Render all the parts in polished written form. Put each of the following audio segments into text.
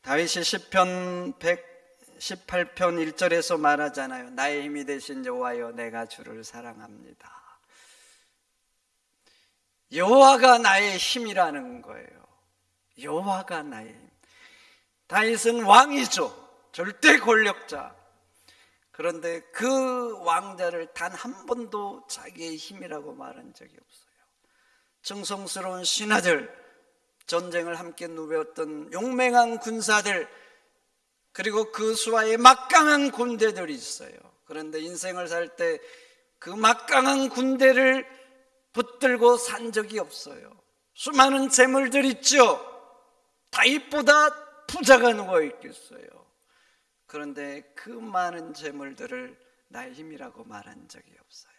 다윗이 시편 118편 1절에서 말하잖아요. 나의 힘이 되신 여호와여, 내가 주를 사랑합니다. 여호와가 나의 힘이라는 거예요. 여호와가 나의 힘. 다윗은 왕이죠. 절대 권력자. 그런데 그 왕자를 단 한 번도 자기의 힘이라고 말한 적이 없어요. 정성스러운 신하들, 전쟁을 함께 누볐던 용맹한 군사들, 그리고 그 수하에 막강한 군대들이 있어요. 그런데 인생을 살 때 그 막강한 군대를 붙들고 산 적이 없어요. 수많은 재물들 있죠. 다윗보다 부자가 누가 있겠어요. 그런데 그 많은 재물들을 나의 힘이라고 말한 적이 없어요.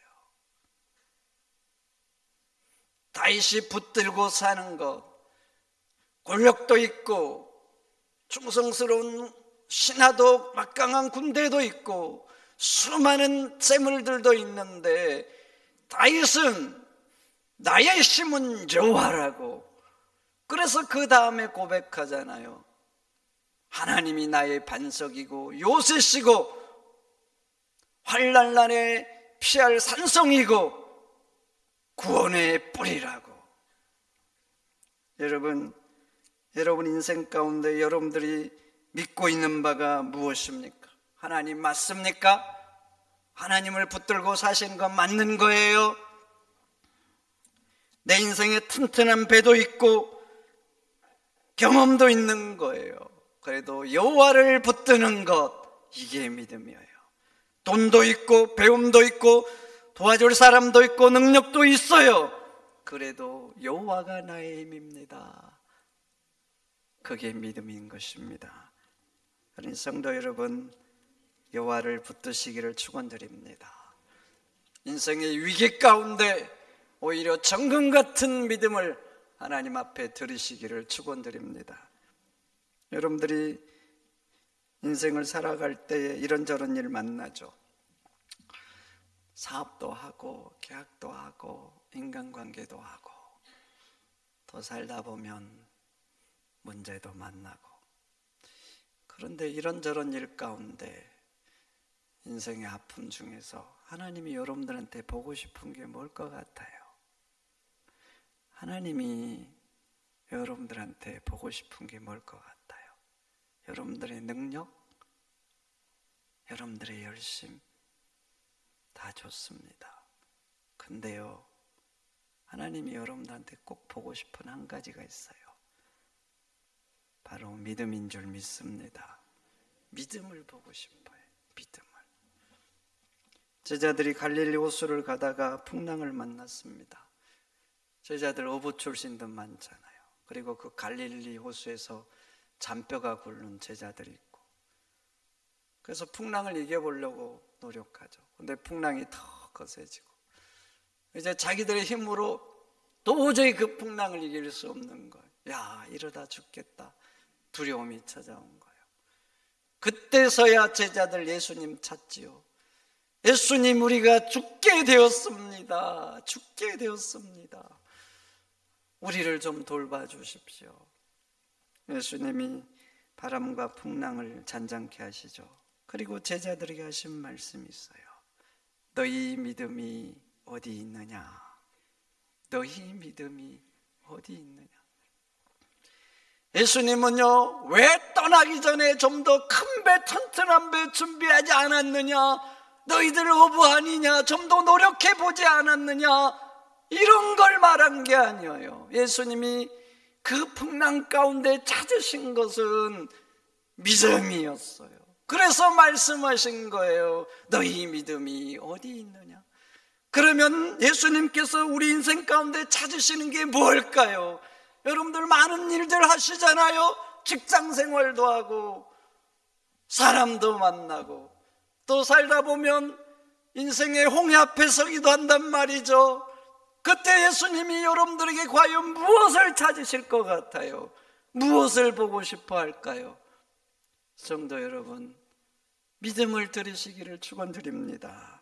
다윗이 붙들고 사는 것, 권력도 있고 충성스러운 신하도 막강한 군대도 있고 수많은 재물들도 있는데, 다윗은 나의 힘은 여호와라고. 그래서 그 다음에 고백하잖아요. 하나님이 나의 반석이고 요새시고 환난날에 피할 산성이고 구원의 뿌리라고. 여러분 인생 가운데 여러분들이 믿고 있는 바가 무엇입니까? 하나님 맞습니까? 하나님을 붙들고 사시는 건 맞는 거예요? 내 인생에 튼튼한 배도 있고 경험도 있는 거예요. 그래도 여호와를 붙드는 것, 이게 믿음이에요. 돈도 있고 배움도 있고 도와줄 사람도 있고 능력도 있어요. 그래도 여호와가 나의 힘입니다. 그게 믿음인 것입니다. 그러니 성도 여러분, 여호와를 붙드시기를 축원드립니다. 인생의 위기 가운데 오히려 정금 같은 믿음을 하나님 앞에 드리시기를 축원드립니다. 여러분들이 인생을 살아갈 때에 이런저런 일 만나죠. 사업도 하고 계약도 하고 인간관계도 하고, 더 살다 보면 문제도 만나고. 그런데 이런저런 일 가운데 인생의 아픔 중에서 하나님이 여러분들한테 보고 싶은 게 뭘 것 같아요? 하나님이 여러분들한테 보고 싶은 게 뭘 것 같아요? 여러분들의 능력, 여러분들의 열심 다 좋습니다. 근데요, 하나님이 여러분들한테 꼭 보고 싶은 한 가지가 있어요. 바로 믿음인 줄 믿습니다. 믿음을 보고 싶어요. 믿음을. 제자들이 갈릴리 호수를 가다가 풍랑을 만났습니다. 제자들 어부 출신도 많잖아요. 그리고 그 갈릴리 호수에서 잔뼈가 굵는 제자들이 있고, 그래서 풍랑을 이겨보려고 노력하죠. 근데 풍랑이 더 거세지고 이제 자기들의 힘으로 도저히 그 풍랑을 이길 수 없는 거예요. 야, 이러다 죽겠다. 두려움이 찾아온 거예요. 그때서야 제자들 예수님 찾지요. 예수님, 우리가 죽게 되었습니다. 죽게 되었습니다. 우리를 좀 돌봐주십시오. 예수님이 바람과 풍랑을 잔잔케 하시죠. 그리고 제자들에게 하신 말씀이 있어요. 너희 믿음이 어디 있느냐? 너희 믿음이 어디 있느냐? 예수님은요, 왜 떠나기 전에 좀 더 큰 배, 튼튼한 배 준비하지 않았느냐? 너희들 어부 아니냐? 좀 더 노력해보지 않았느냐? 이런 걸 말한 게 아니에요. 예수님이 그 풍랑 가운데 찾으신 것은 믿음이었어요. 그래서 말씀하신 거예요. 너희 믿음이 어디 있느냐? 그러면 예수님께서 우리 인생 가운데 찾으시는 게 뭘까요? 여러분들 많은 일들 하시잖아요. 직장 생활도 하고 사람도 만나고, 또 살다 보면 인생의 홍해 앞에 서기도 한단 말이죠. 그때 예수님이 여러분들에게 과연 무엇을 찾으실 것 같아요? 무엇을 보고 싶어 할까요? 성도 여러분, 믿음을 드리시기를 축원드립니다.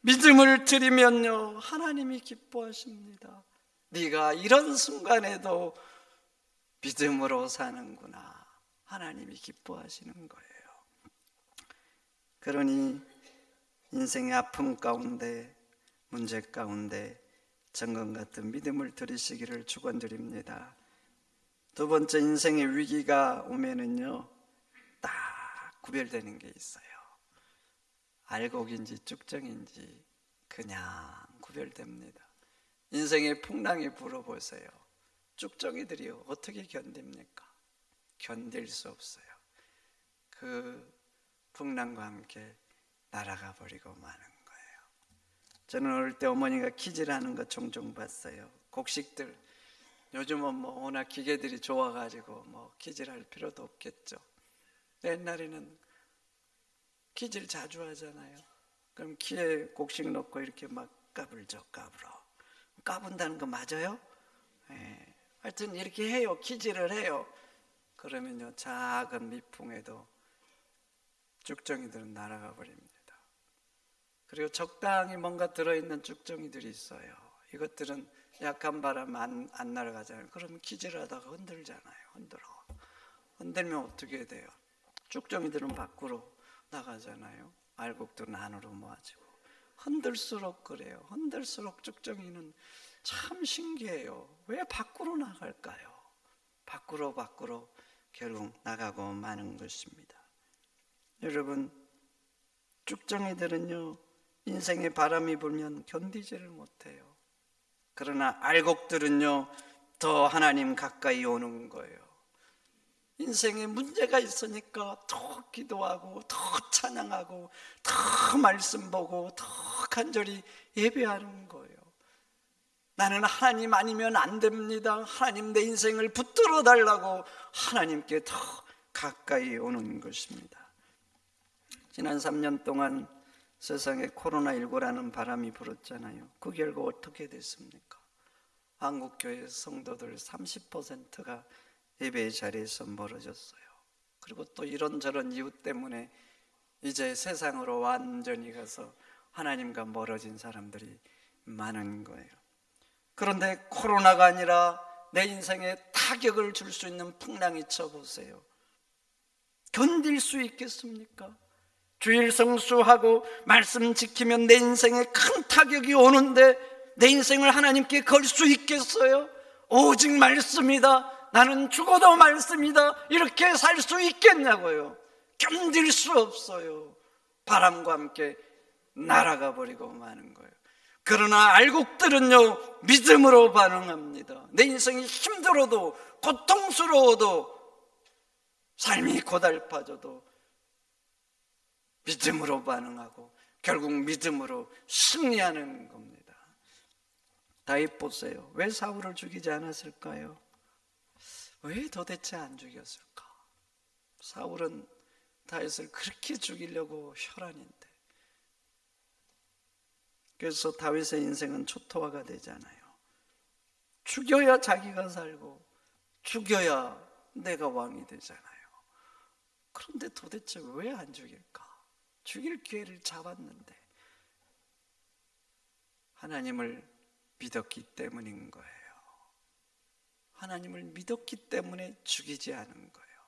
믿음을 드리면요, 하나님이 기뻐하십니다. 네가 이런 순간에도 믿음으로 사는구나. 하나님이 기뻐하시는 거예요. 그러니 인생의 아픔 가운데, 문제 가운데 정금 같은 믿음을 들이시기를 축원드립니다. 두 번째, 인생의 위기가 오면은요, 딱 구별되는 게 있어요. 알곡인지 쭉정인지 그냥 구별됩니다. 인생의 풍랑이 불어보세요. 쭉정이들이 어떻게 견딥니까? 견딜 수 없어요. 그 풍랑과 함께 날아가 버리고 마는 거예요. 저는 어릴 때 어머니가 키질하는 거 종종 봤어요. 곡식들, 요즘은 뭐 워낙 기계들이 좋아가지고 뭐 키질할 필요도 없겠죠. 옛날에는 키질 자주 하잖아요. 그럼 키에 곡식 넣고 이렇게 막 까불죠. 까분다는 거 맞아요? 네. 하여튼 이렇게 해요. 키질을 해요. 그러면요, 작은 미풍에도 쭉정이들은 날아가 버립니다. 그리고 적당히 뭔가 들어있는 쭉정이들이 있어요. 이것들은 약한 바람 안 날아가잖아요. 그러면 키질하다가 흔들잖아요. 흔들면 어떻게 돼요? 쭉정이들은 밖으로 나가잖아요. 알곡들은 안으로 모아지고. 흔들수록 그래요. 흔들수록 쭉정이는 참 신기해요. 왜 밖으로 나갈까요? 밖으로 결국 나가고 마는 것입니다. 여러분, 쭉정이들은요, 인생의 바람이 불면 견디지를 못해요. 그러나 알곡들은요, 더 하나님 가까이 오는 거예요. 인생에 문제가 있으니까 더 기도하고, 더 찬양하고, 더 말씀 보고, 더 간절히 예배하는 거예요. 나는 하나님 아니면 안 됩니다. 하나님 내 인생을 붙들어 달라고 하나님께 더 가까이 오는 것입니다. 지난 3년 동안 세상에 코로나19라는 바람이 불었잖아요. 그 결과 어떻게 됐습니까? 한국교회 성도들 30%가 예배의 자리에서 멀어졌어요. 그리고 또 이런저런 이유 때문에 이제 세상으로 완전히 가서 하나님과 멀어진 사람들이 많은 거예요. 그런데 코로나가 아니라 내 인생에 타격을 줄 수 있는 풍랑이 쳐보세요. 견딜 수 있겠습니까? 주일 성수하고 말씀 지키면 내 인생에 큰 타격이 오는데 내 인생을 하나님께 걸 수 있겠어요? 오직 말씀이다, 나는 죽어도 말씀이다, 이렇게 살 수 있겠냐고요. 견딜 수 없어요. 바람과 함께 날아가 버리고 마는 거예요. 그러나 알곡들은요, 믿음으로 반응합니다. 내 인생이 힘들어도, 고통스러워도, 삶이 고달파져도 믿음으로 반응하고 결국 믿음으로 승리하는 겁니다. 다윗 보세요. 왜 사울을 죽이지 않았을까요? 왜 도대체 안 죽였을까? 사울은 다윗을 그렇게 죽이려고 혈안인데. 그래서 다윗의 인생은 초토화가 되잖아요. 죽여야 자기가 살고 죽여야 내가 왕이 되잖아요. 그런데 도대체 왜 안 죽일까? 죽일 기회를 잡았는데 하나님을 믿었기 때문인 거예요. 하나님을 믿었기 때문에 죽이지 않은 거예요.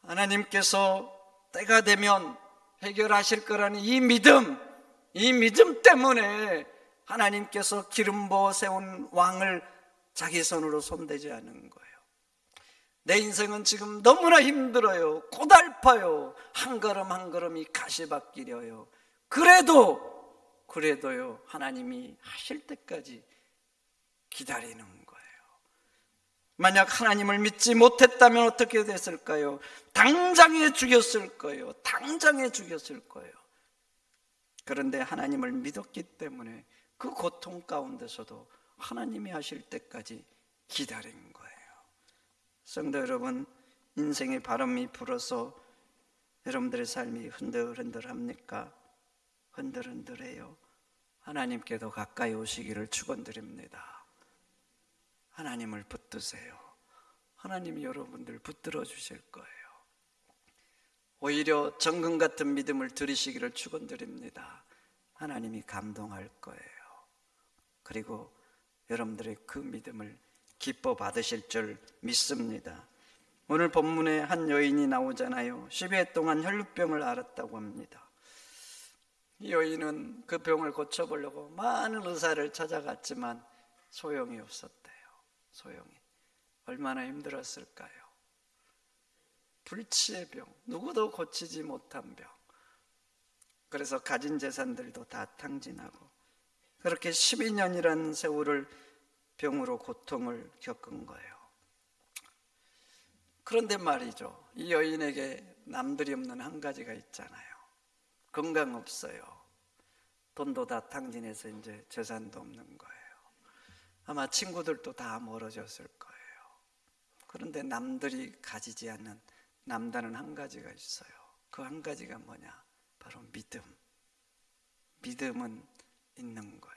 하나님께서 때가 되면 해결하실 거라는 이 믿음 때문에 하나님께서 기름 부어 세운 왕을 자기 손으로 손대지 않은 거예요. 내 인생은 지금 너무나 힘들어요. 고달파요. 한 걸음 한 걸음이 가시밭길이에요. 그래도요, 하나님이 하실 때까지 기다리는 거예요. 만약 하나님을 믿지 못했다면 어떻게 됐을까요? 당장에 죽였을 거예요. 그런데 하나님을 믿었기 때문에 그 고통 가운데서도 하나님이 하실 때까지 기다린 거예요. 성도 여러분, 인생의 바람이 불어서 여러분들의 삶이 흔들흔들합니까? 흔들흔들해요. 하나님께도 가까이 오시기를 축원드립니다. 하나님을 붙드세요. 하나님이 여러분들 붙들어 주실 거예요. 오히려 정금 같은 믿음을 들이시기를 축원드립니다. 하나님이 감동할 거예요. 그리고 여러분들의 그 믿음을 기뻐 받으실 줄 믿습니다. 오늘 본문에 한 여인이 나오잖아요. 10회 동안 혈루병을 앓았다고 합니다. 이 여인은 그 병을 고쳐보려고 많은 의사를 찾아갔지만 소용이 없었대요. 소용이. 얼마나 힘들었을까요? 불치의 병, 누구도 고치지 못한 병. 그래서 가진 재산들도 다 탕진하고 그렇게 12년이라는 세월을 병으로 고통을 겪은 거예요. 그런데 말이죠, 이 여인에게 남들이 없는 한 가지가 있잖아요. 건강 없어요. 돈도 다 탕진해서 이제 재산도 없는 거예요. 아마 친구들도 다 멀어졌을 거예요. 그런데 남들이 가지지 않는 남다른 한 가지가 있어요. 그 한 가지가 뭐냐? 바로 믿음. 믿음은 있는 거예요.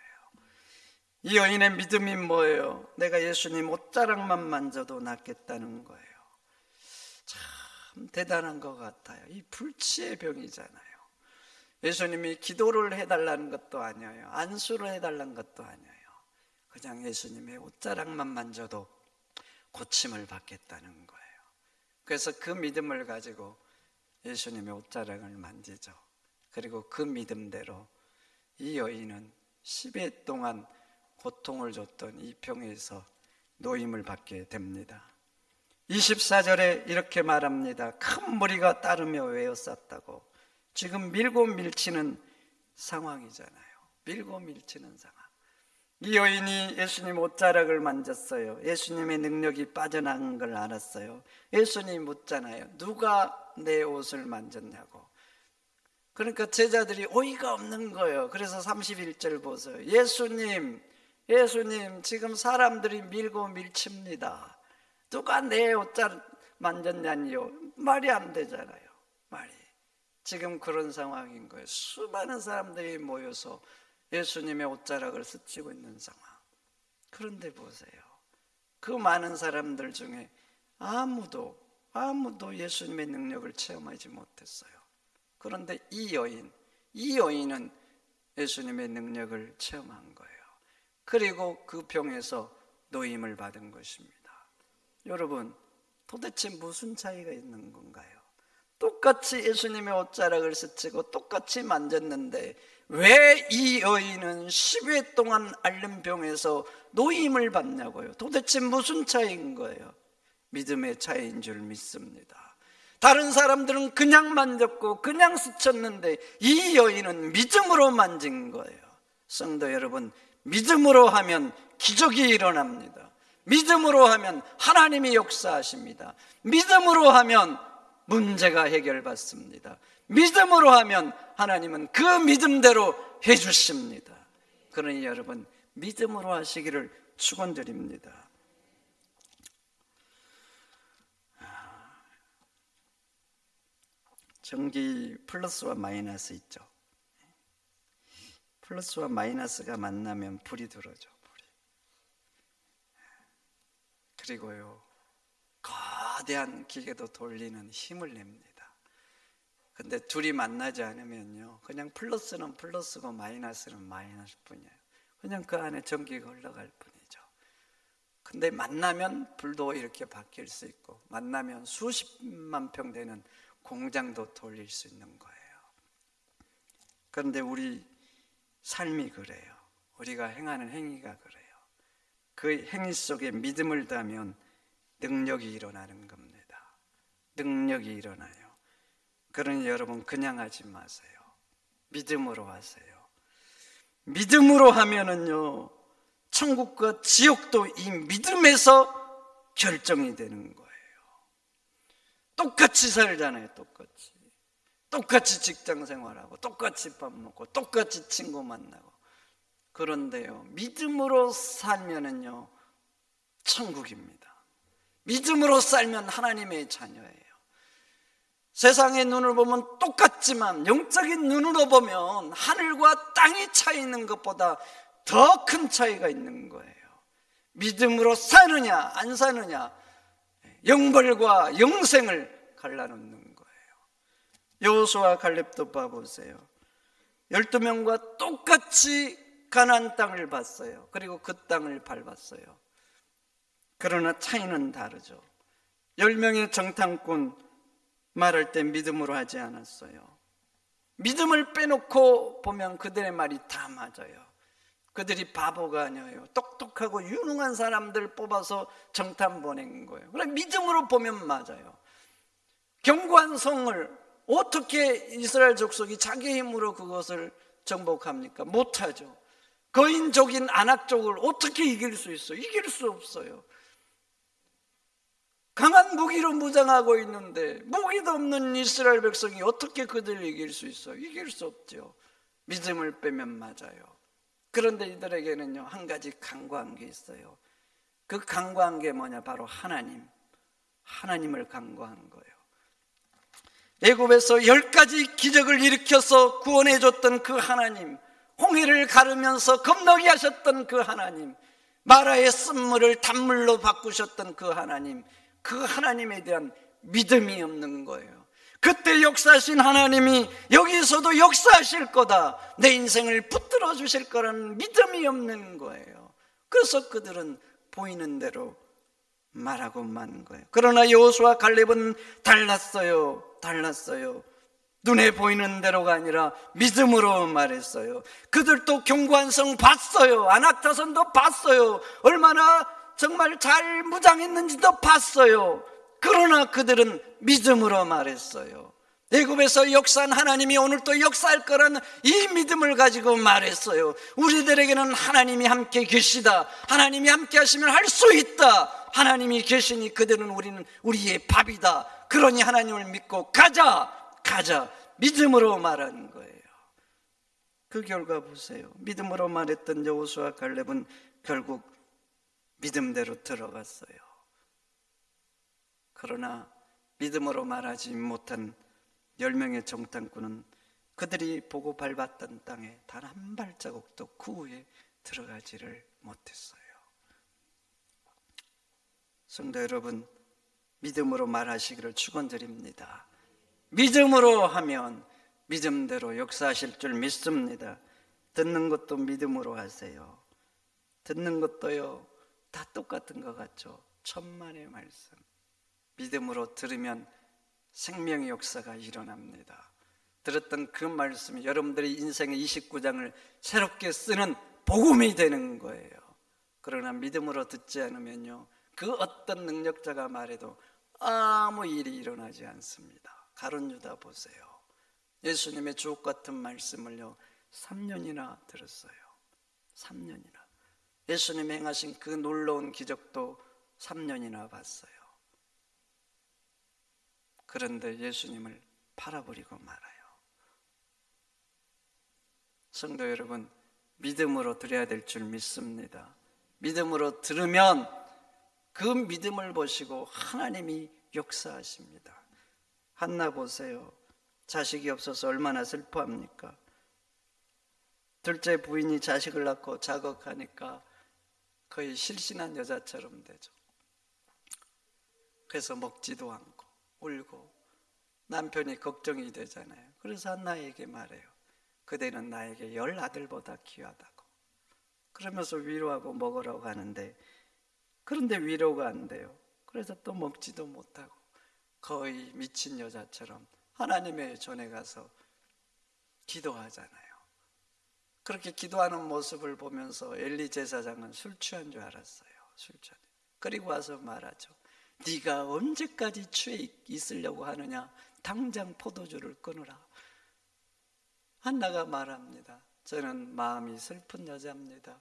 이 여인의 믿음이 뭐예요? 내가 예수님 옷자락만 만져도 낫겠다는 거예요. 참 대단한 것 같아요. 이 불치의 병이잖아요. 예수님이 기도를 해달라는 것도 아니에요. 안수를 해달라는 것도 아니에요. 그냥 예수님의 옷자락만 만져도 고침을 받겠다는 거예요. 그래서 그 믿음을 가지고 예수님의 옷자락을 만지죠. 그리고 그 믿음대로 이 여인은 10회 동안 고통을 줬던 이 병에서 노임을 받게 됩니다. 24절에 이렇게 말합니다. 큰 무리가 따르며 외워쌌다고. 지금 밀고 밀치는 상황이잖아요. 밀고 밀치는 상황. 이 여인이 예수님 옷자락을 만졌어요. 예수님의 능력이 빠져나간 걸 알았어요. 예수님이 묻잖아요. 누가 내 옷을 만졌냐고. 그러니까 제자들이 어이가 없는 거예요. 그래서 31절 보세요. 예수님 지금 사람들이 밀고 밀칩니다. 누가 내 옷자락 만졌냐니요. 말이 안 되잖아요. 말이. 지금 그런 상황인 거예요. 수많은 사람들이 모여서 예수님의 옷자락을 스치고 있는 상황. 그런데 보세요. 그 많은 사람들 중에 아무도 예수님의 능력을 체험하지 못했어요. 그런데 이 여인은 예수님의 능력을 체험한 거예요. 그리고 그 병에서 노임을 받은 것입니다. 여러분, 도대체 무슨 차이가 있는 건가요? 똑같이 예수님의 옷자락을 스치고 똑같이 만졌는데 왜 이 여인은 10회 동안 앓는 병에서 노임을 받냐고요? 도대체 무슨 차이인 거예요? 믿음의 차이인 줄 믿습니다. 다른 사람들은 그냥 만졌고 그냥 스쳤는데 이 여인은 믿음으로 만진 거예요. 성도 여러분, 믿음으로 하면 기적이 일어납니다. 믿음으로 하면 하나님이 역사하십니다. 믿음으로 하면 문제가 해결받습니다. 믿음으로 하면 하나님은 그 믿음대로 해주십니다. 그러니 여러분, 믿음으로 하시기를 축원드립니다. 전기 플러스와 마이너스 있죠. 플러스와 마이너스가 만나면 불이 들어오죠. 불이. 그리고요, 거대한 기계도 돌리는 힘을 냅니다. 근데 둘이 만나지 않으면요, 그냥 플러스는 플러스고 마이너스는 마이너스 뿐이에요. 그냥 그 안에 전기가 흘러갈 뿐이죠. 근데 만나면 불도 이렇게 바뀔 수 있고, 만나면 수십만 평 되는 공장도 돌릴 수 있는 거예요. 그런데 우리 삶이 그래요. 우리가 행하는 행위가 그래요. 그 행위 속에 믿음을 담으면 능력이 일어나는 겁니다. 능력이 일어나요. 그러니 여러분, 그냥 하지 마세요. 믿음으로 하세요. 믿음으로 하면은요, 천국과 지옥도 이 믿음에서 결정이 되는 거예요. 똑같이 살잖아요. 똑같이 직장 생활하고, 똑같이 밥 먹고, 똑같이 친구 만나고. 그런데요, 믿음으로 살면은요, 천국입니다. 믿음으로 살면 하나님의 자녀예요. 세상의 눈을 보면 똑같지만 영적인 눈으로 보면 하늘과 땅이 차이 있는 것보다 더 큰 차이가 있는 거예요. 믿음으로 사느냐 안 사느냐, 영벌과 영생을 갈라놓는 거예요. 여호수아 갈렙도 봐보세요. 12명과 똑같이 가나안 땅을 봤어요. 그리고 그 땅을 밟았어요. 그러나 차이는 다르죠. 10명의 정탐꾼 말할 때 믿음으로 하지 않았어요. 믿음을 빼놓고 보면 그들의 말이 다 맞아요. 그들이 바보가 아니에요. 똑똑하고 유능한 사람들 뽑아서 정탐 보낸 거예요. 그래, 믿음으로 보면 맞아요. 견고한 성을 어떻게 이스라엘 족속이 자기 힘으로 그것을 정복합니까? 못하죠. 거인족인 아낙족을 어떻게 이길 수 있어요? 이길 수 없어요. 강한 무기로 무장하고 있는데 무기도 없는 이스라엘 백성이 어떻게 그들을 이길 수 있어요? 이길 수 없죠. 믿음을 빼면 맞아요. 그런데 이들에게는요, 한 가지 간과한 게 있어요. 그 간과한 게 뭐냐? 바로 하나님을 간과한 거예요. 애굽에서 10가지 기적을 일으켜서 구원해줬던 그 하나님, 홍해를 가르면서 건너게 하셨던 그 하나님, 마라의 쓴물을 단물로 바꾸셨던 그 하나님, 그 하나님에 대한 믿음이 없는 거예요. 그때 역사하신 하나님이 여기서도 역사하실 거다, 내 인생을 붙들어 주실 거라는 믿음이 없는 거예요. 그래서 그들은 보이는 대로 말하고 만 거예요. 그러나 여호수아 갈렙은 달랐어요. 눈에 보이는 대로가 아니라 믿음으로 말했어요. 그들도 견고한 성 봤어요. 아낙타선도 봤어요. 얼마나 정말 잘 무장했는지도 봤어요. 그러나 그들은 믿음으로 말했어요. 애굽에서 역사한 하나님이 오늘 또 역사할 거라는 이 믿음을 가지고 말했어요. 우리들에게는 하나님이 함께 계시다. 하나님이 함께 하시면 할 수 있다. 하나님이 계시니 그들은 우리의 밥이다. 그러니 하나님을 믿고 가자. 믿음으로 말한 거예요. 그 결과 보세요. 믿음으로 말했던 여호수아 갈렙은 결국 믿음대로 들어갔어요. 그러나 믿음으로 말하지 못한 10명의 정탐꾼은 그들이 보고 밟았던 땅에 단 한 발자국도 그 후에 들어가지를 못했어요. 성도 여러분, 믿음으로 말하시기를 축원드립니다. 믿음으로 하면 믿음대로 역사하실 줄 믿습니다. 듣는 것도 믿음으로 하세요. 듣는 것도요, 다 똑같은 것 같죠? 천만의 말씀. 믿음으로 들으면 생명의 역사가 일어납니다. 들었던 그 말씀이 여러분들의 인생의 29장을 새롭게 쓰는 복음이 되는 거예요. 그러나 믿음으로 듣지 않으면요, 그 어떤 능력자가 말해도 아무 일이 일어나지 않습니다. 가룟 유다 보세요. 예수님의 주옥 같은 말씀을요 3년이나 들었어요. 3년이나. 예수님이 행하신 그 놀라운 기적도 3년이나 봤어요. 그런데 예수님을 팔아버리고 말아요. 성도 여러분, 믿음으로 드려야 될 줄 믿습니다. 믿음으로 들으면 그 믿음을 보시고 하나님이 역사하십니다. 한나 보세요. 자식이 없어서 얼마나 슬퍼합니까? 둘째 부인이 자식을 낳고 자극하니까 거의 실신한 여자처럼 되죠. 그래서 먹지도 않고 울고 남편이 걱정이 되잖아요. 그래서 한나에게 말해요. 그대는 나에게 10 아들보다 귀하다고. 그러면서 위로하고 먹으라고 하는데, 그런데 위로가 안 돼요. 그래서 또 먹지도 못하고 거의 미친 여자처럼 하나님의 전에 가서 기도하잖아요. 그렇게 기도하는 모습을 보면서 엘리 제사장은 술 취한 줄 알았어요. 술 취한. 그리고 와서 말하죠. 네가 언제까지 취해 있으려고 하느냐? 당장 포도주를 끊으라. 한나가 말합니다. 저는 마음이 슬픈 여자입니다.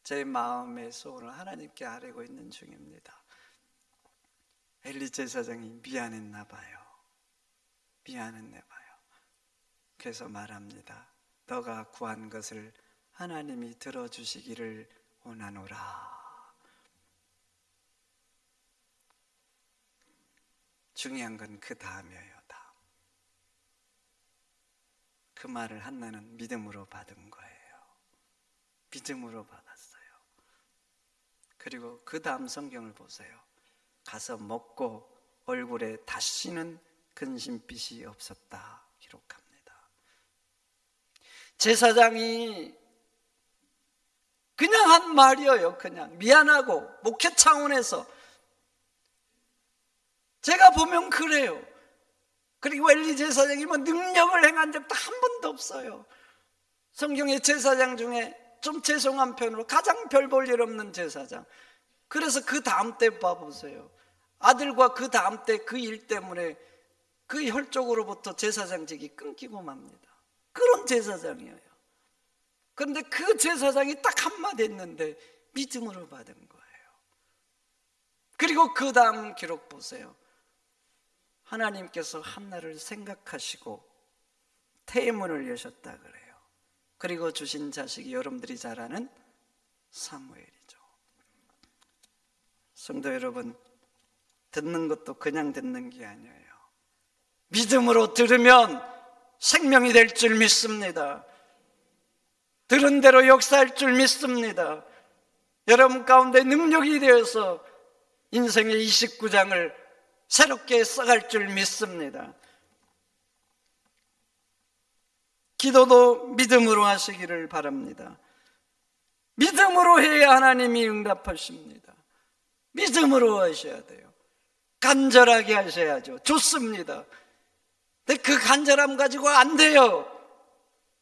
제 마음의 소원을 하나님께 아뢰고 있는 중입니다. 엘리 제사장이 미안했나 봐요. 그래서 말합니다. 너가 구한 것을 하나님이 들어주시기를 원하노라. 중요한 건 그 다음이에요. 그 말을 한나는 믿음으로 받은 거예요. 믿음으로 받았어요. 그리고 그 다음 성경을 보세요. 가서 먹고 얼굴에 다시는 근심빛이 없었다 기록합니다. 제사장이 그냥 한 말이에요. 그냥 미안하고 목회 차원에서 제가 보면 그래요. 그리고 엘리 제사장이 뭐 능력을 행한 적도 한 번도 없어요. 성경의 제사장 중에 좀 죄송한 편으로 가장 별 볼 일 없는 제사장. 그래서 그 다음 때 봐보세요. 아들과 그 다음 때 그 일 때문에 그 혈족으로부터 제사장직이 끊기고 맙니다. 그런 제사장이에요. 그런데 그 제사장이 딱 한마디 했는데 믿음으로 받은 거예요. 그리고 그 다음 기록 보세요. 하나님께서 한나를 생각하시고 태문을 여셨다 그래요. 그리고 주신 자식이 여러분들이 잘 아는 사무엘이죠. 성도 여러분, 듣는 것도 그냥 듣는 게 아니에요. 믿음으로 들으면 생명이 될 줄 믿습니다. 들은 대로 역사할 줄 믿습니다. 여러분 가운데 능력이 되어서 인생의 29장을 새롭게 써갈 줄 믿습니다. 기도도 믿음으로 하시기를 바랍니다. 믿음으로 해야 하나님이 응답하십니다. 믿음으로 하셔야 돼요. 간절하게 하셔야죠. 좋습니다. 근데 그 간절함 가지고 안 돼요.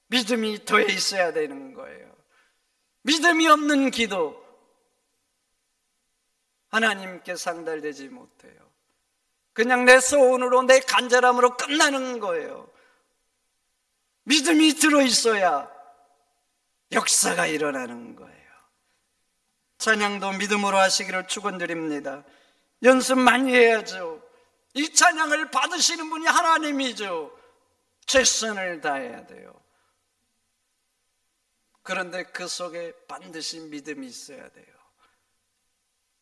믿음이 더해 있어야 되는 거예요. 믿음이 없는 기도, 하나님께 상달되지 못해요. 그냥 내 소원으로, 내 간절함으로 끝나는 거예요. 믿음이 들어있어야 역사가 일어나는 거예요. 찬양도 믿음으로 하시기를 축원드립니다. 연습 많이 해야죠. 이 찬양을 받으시는 분이 하나님이죠. 최선을 다해야 돼요. 그런데 그 속에 반드시 믿음이 있어야 돼요.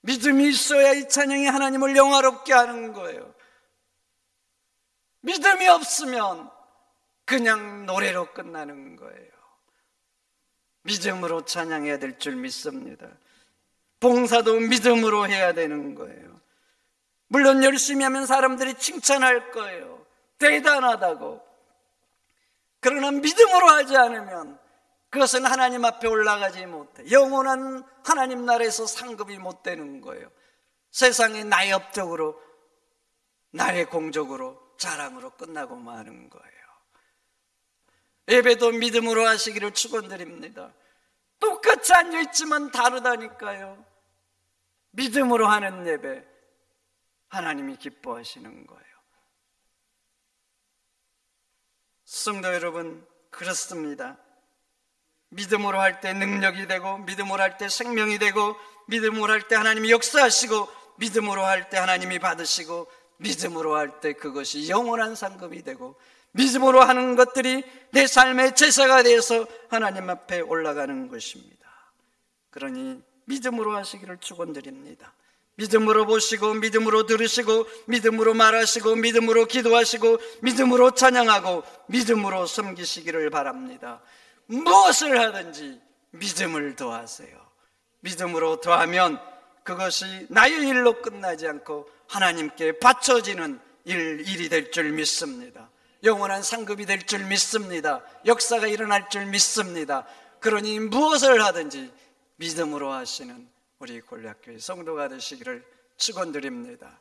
믿음이 있어야 이 찬양이 하나님을 영화롭게 하는 거예요. 믿음이 없으면 그냥 노래로 끝나는 거예요. 믿음으로 찬양해야 될 줄 믿습니다. 봉사도 믿음으로 해야 되는 거예요. 물론 열심히 하면 사람들이 칭찬할 거예요. 대단하다고. 그러나 믿음으로 하지 않으면 그것은 하나님 앞에 올라가지 못해. 영원한 하나님 나라에서 상급이 못 되는 거예요. 세상에 나의 업적으로, 나의 공적으로, 자랑으로 끝나고 마는 거예요. 예배도 믿음으로 하시기를 축원드립니다. 똑같이 앉아있지만 다르다니까요. 믿음으로 하는 예배, 하나님이 기뻐하시는 거예요. 성도 여러분, 그렇습니다. 믿음으로 할 때 능력이 되고, 믿음으로 할 때 생명이 되고, 믿음으로 할 때 하나님이 역사하시고, 믿음으로 할 때 하나님이 받으시고, 믿음으로 할 때 그것이 영원한 상급이 되고, 믿음으로 하는 것들이 내 삶의 제사가 되어서 하나님 앞에 올라가는 것입니다. 그러니 믿음으로 하시기를 축원드립니다. 믿음으로 보시고, 믿음으로 들으시고, 믿음으로 말하시고, 믿음으로 기도하시고, 믿음으로 찬양하고, 믿음으로 섬기시기를 바랍니다. 무엇을 하든지 믿음을 더하세요. 믿음으로 더하면 그것이 나의 일로 끝나지 않고 하나님께 바쳐지는 일이 될 줄 믿습니다. 영원한 상급이 될 줄 믿습니다. 역사가 일어날 줄 믿습니다. 그러니 무엇을 하든지 믿음으로 하시는 우리 골략교회 성도가 되시기를 축원드립니다.